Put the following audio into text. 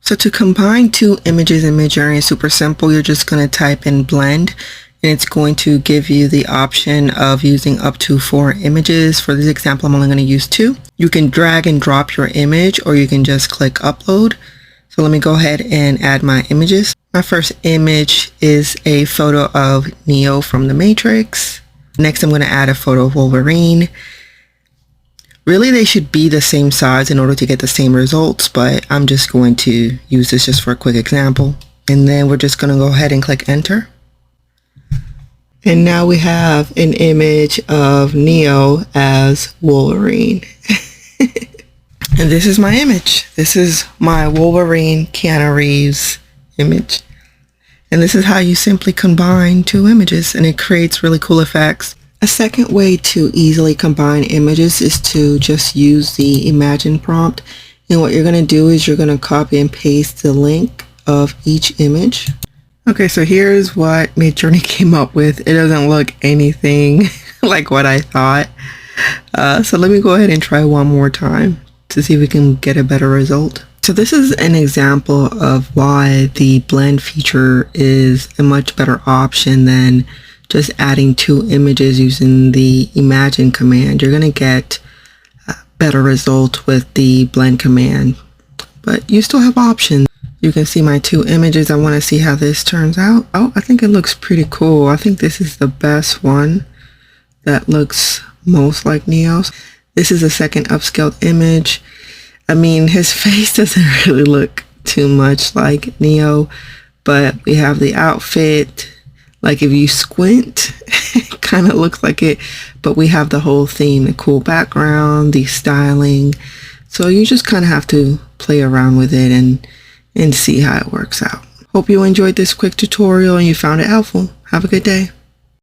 So to combine two images in MidJourney is super simple. You're just going to type in blend, and it's going to give you the option of using up to 4 images. For this example, I'm only going to use 2. You can drag and drop your image, or you can just click upload. So let me go ahead and add my images. My first image is a photo of Neo from The Matrix. Next, I'm going to add a photo of Wolverine. Really, they should be the same size in order to get the same results, but I'm just going to use this just for a quick example. And then we're just going to go ahead and click enter. And now we have an image of Neo as Wolverine. And this is my image. This is my Wolverine Keanu Reeves image. And this is how you simply combine 2 images, and it creates really cool effects. A second way to easily combine images is to just use the imagine prompt. And what you're going to do is you're going to copy and paste the link of each image. Okay, so here's what MidJourney came up with. It doesn't look anything like what I thought. So let me go ahead and try one more time to see if we can get a better result. So this is an example of why the blend feature is a much better option than just adding 2 images using the imagine command. You're going to get a better result with the blend command, but you still have options. You can see my 2 images. I want to see how this turns out. Oh, I think it looks pretty cool. I think this is the best one that looks most like Neo's. This is a second upscaled image. I mean, his face doesn't really look too much like Neo, but we have the outfit. Like if you squint, it kind of looks like it, but we have the whole theme, the cool background, the styling. So you just kind of have to play around with it and see how it works out. Hope you enjoyed this quick tutorial and you found it helpful. Have a good day.